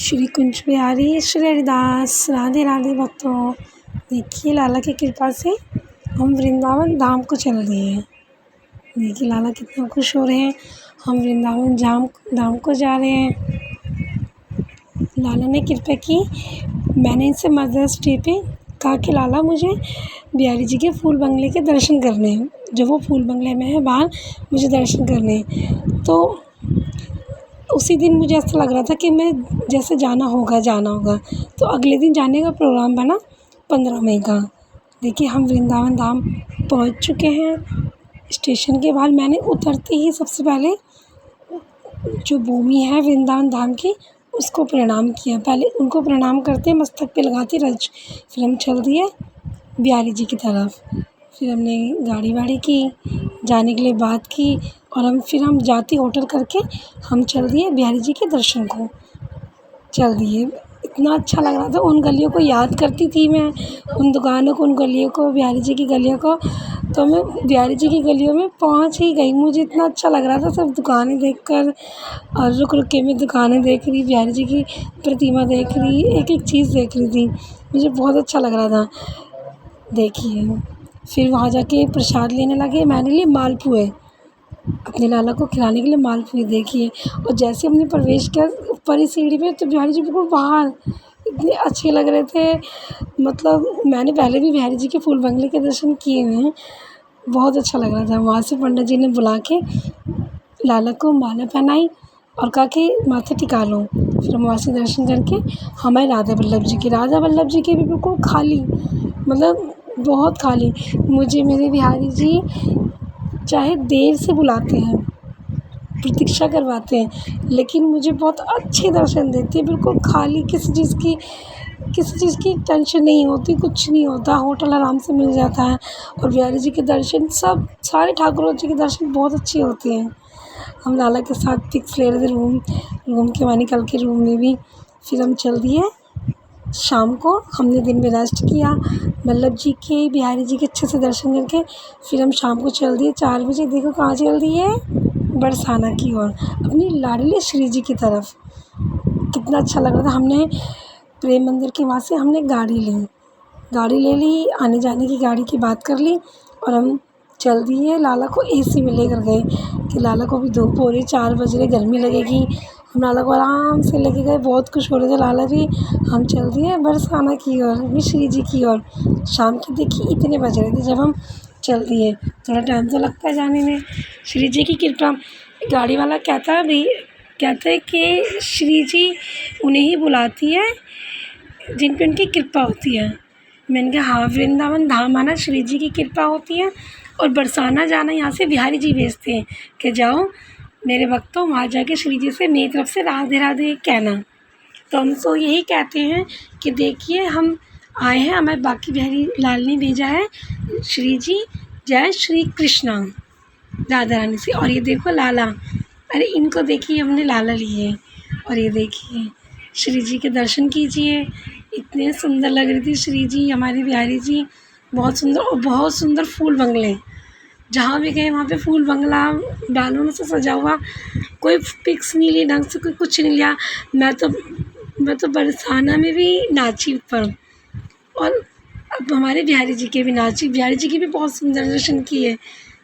श्री कुंज बिहारी श्री हरिदास राधे राधे भक्तों। देखिए लाला की कृपा से हम वृंदावन धाम को चल दिए हैं। देखिए लाला कितना खुश हो रहे हैं। हम वृंदावन धाम को जा रहे हैं। लाला ने कृपा की। मैंने इनसे मदर्स डे पे कहा कि लाला मुझे बिहारी जी के फूल बंगले के दर्शन करने हैं, जो वो फूल बंगले में है बाहर, मुझे दर्शन करने हैं। तो उसी दिन मुझे ऐसा लग रहा था कि मैं जैसे जाना होगा। तो अगले दिन जाने का प्रोग्राम बना 15 मई का। देखिए हम वृंदावन धाम पहुंच चुके हैं। स्टेशन के बाद मैंने उतरते ही सबसे पहले जो भूमि है वृंदावन धाम की, उसको प्रणाम किया। पहले उनको प्रणाम करते मस्तक पे लगाती रज। फिर हम चल दिए बिहारी जी की तरफ। फिर हमने गाड़ी वाड़ी की, जाने के लिए बात की, और हम जाती होटल करके हम चल दिए बिहारी जी के दर्शन को। चल दिए। इतना अच्छा लग रहा था। उन गलियों को याद करती थी मैं, उन दुकानों को, उन गलियों को, बिहारी जी की गलियों को। तो मैं बिहारी जी की गलियों में पहुंच ही गई। मुझे इतना अच्छा लग रहा था सब दुकानें देखकर, और रुक के मैं दुकानें देख रही, बिहारी जी की प्रतिमा देख रही, एक चीज़ देख रही थी। मुझे बहुत अच्छा लग रहा था। देखिए फिर वहाँ जाके प्रसाद लेने लगे। मैंने लिए मालपुए अपने लाला को खिलाने के लिए। मालपुए देखिए, और जैसे हमने प्रवेश किया ऊपर ही सीढ़ी पे, तो बिहारी जी बिल्कुल बाहर इतने अच्छे लग रहे थे। मतलब मैंने पहले भी बिहारी जी के फूल बंगले के दर्शन किए हुए हैं। बहुत अच्छा लग रहा था। वहाँ से पंडित जी ने बुला के लाला को माला पहनाई और कहा कि माथा टिका लो। फिर हम वहाँ से दर्शन करके हमारे राधा वल्लभ जी के भी बिल्कुल खाली, मतलब बहुत खाली। मुझे मेरे बिहारी जी चाहे देर से बुलाते हैं, प्रतीक्षा करवाते हैं, लेकिन मुझे बहुत अच्छे दर्शन देते हैं, बिल्कुल खाली। किसी चीज़ की टेंशन नहीं होती, कुछ नहीं होता। होटल आराम से मिल जाता है, और बिहारी जी के दर्शन सारे ठाकुरों जी के दर्शन बहुत अच्छे होते हैं। हम लाला के साथ पिक्स ले रहे थे रूम के वहाँ निकल के रूम में भी। फिर हम चल दिए शाम को। हमने दिन में रेस्ट किया, वल्लभ जी के, बिहारी जी के अच्छे से दर्शन करके फिर हम शाम को चल दिए 4 बजे। देखो कहाँ चल दिए, बरसाना की ओर, अपनी लाडली श्री जी की तरफ। कितना अच्छा लग रहा था। हमने प्रेम मंदिर के वहाँ से हमने गाड़ी ले ली, आने जाने की गाड़ी की बात कर ली, और हम चल दिए। लाला को एसी में लेकर गए कि लाला को भी धूप हो रही, 4 बज रहे, गर्मी लगेगी। हम लाला को आराम से लेके गए। बहुत खुश हो रहे थे लाला भी। हम चल दिए बरसाना की ओर, श्री जी की ओर। शाम के देखिए इतने बज रहे थे जब हम चल दिए। थोड़ा टाइम तो लगता है जाने में। श्री जी की कृपा। गाड़ी वाला कहता है कि श्री जी उन्हें ही बुलाती है जिन पे उनकी कृपा होती है। मैंने कहा हाँ, वृंदावन धाम आना श्री जी की कृपा होती है, और बरसाना जाना यहाँ से बिहारी जी भेजते हैं कि जाओ मेरे भक्तों, वहाँ जाके श्री जी से मेरी तरफ से राधे राधे कहना। तो हम तो यही कहते हैं कि देखिए हम आए हैं, हमें बाकी बिहारी लाल ने भेजा है। श्री जी जय श्री कृष्णा राधा रानी से। और ये देखो लाला, अरे इनको देखिए हमने लाला लिए। और ये देखिए श्री जी के दर्शन कीजिए। इतने सुंदर लग रही थी श्री जी, हमारी बिहारी जी, बहुत सुंदर। और बहुत सुंदर फूल बंगले, जहाँ भी गए वहाँ पे फूल बंगला डालों से सजा हुआ। कोई पिक्स नहीं ली ढंग से, कोई कुछ नहीं लिया। मैं तो बरसाना में भी नाची ऊपर, और अब हमारे बिहारी जी के भी नाची। बिहारी जी की भी बहुत सुंदर दर्शन किए,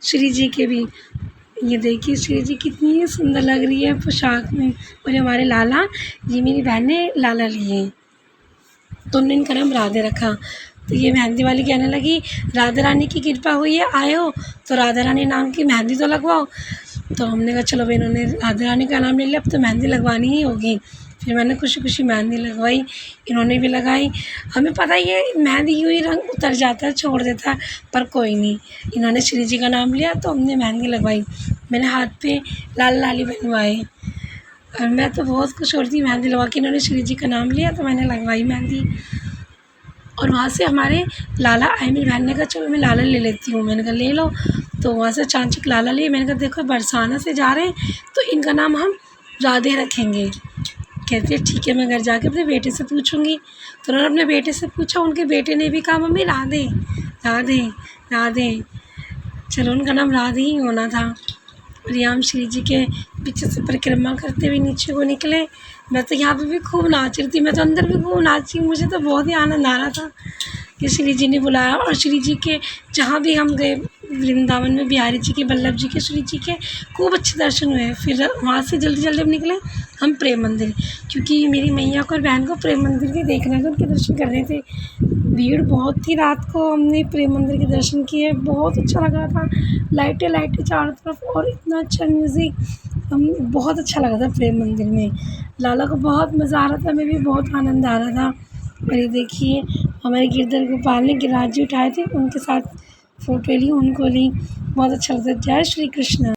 श्री जी के भी। ये देखिए श्री जी कितनी सुंदर लग रही है पोशाक में। और हमारे लाला, ये मेरी बहन ने लाला लिए, तो उन्होंने इनका नाम राधे रखा। तो ये मेहंदी वाली कहने लगी राधा रानी की कृपा हुई है, आए हो तो राधा रानी नाम की मेहंदी तो लगवाओ। तो हमने कहा चलो भाई, इन्होंने राधा रानी का नाम ले लिया, अब तो मेहंदी लगवानी ही होगी। फिर मैंने खुशी खुशी मेहंदी लगवाई, इन्होंने भी लगाई। हमें पता ही है मेहंदी यूँ ही रंग उतर जाता है, छोड़ देता है, पर कोई नहीं, इन्होंने श्री जी का नाम लिया तो हमने मेहंदी लगवाई। मैंने हाथ पे लाल लाली बनवाए, और मैं तो बहुत खुश हो रही थी मेहंदी लगवा के। इन्होंने श्री जी का नाम लिया तो मैंने लगवाई मेहंदी। और वहाँ से हमारे लाला आए, मेरी बहन ने कहा चलो मैं लाला ले लेती हूँ। मैंने कहा ले लो। तो वहाँ से चांचक लाला लिए। मैंने कहा देखो बरसाना से जा रहे हैं तो इनका नाम हम राधे रखेंगे। कहती है ठीक है, मैं घर जाके अपने बेटे से पूछूंगी। तो उन्होंने अपने बेटे से पूछा, उनके बेटे ने भी कहा मम्मी राधे राधे राधे। चलो उनका नाम राधे ही होना था। और यहाँ हम श्री जी के पीछे से परिक्रमा करते हुए नीचे को निकले। मैं तो यहाँ पे भी खूब नाच रही थी, मैं तो अंदर भी खूब नाची, मुझे तो बहुत ही आनंद आ रहा था कि श्री जी ने बुलाया। और श्री जी के जहाँ भी हम गए वृंदावन में, बिहारी जी के, वल्लभ जी के, श्री जी के खूब अच्छे दर्शन हुए। फिर वहाँ से जल्दी जल्दी हम निकले हम प्रेम मंदिर, क्योंकि मेरी मैया को और बहन को प्रेम मंदिर के देखना था, उनके दर्शन करने थे। भीड़ बहुत थी, रात को हमने प्रेम मंदिर के दर्शन किए, बहुत अच्छा लग रहा था। लाइटें लाइटें चारों तरफ और इतना अच्छा म्यूज़िक, हम बहुत अच्छा लगा था प्रेम मंदिर में। लाला को बहुत मज़ा आ रहा था, हमें भी बहुत आनंद आ रहा था। और ये देखिए हमारे गिरधर गोपाल ने गिरिराज जी उठाए थे, उनके साथ फ़ोटो ली, उनको ली, बहुत अच्छा लगता है। जय श्री कृष्ण।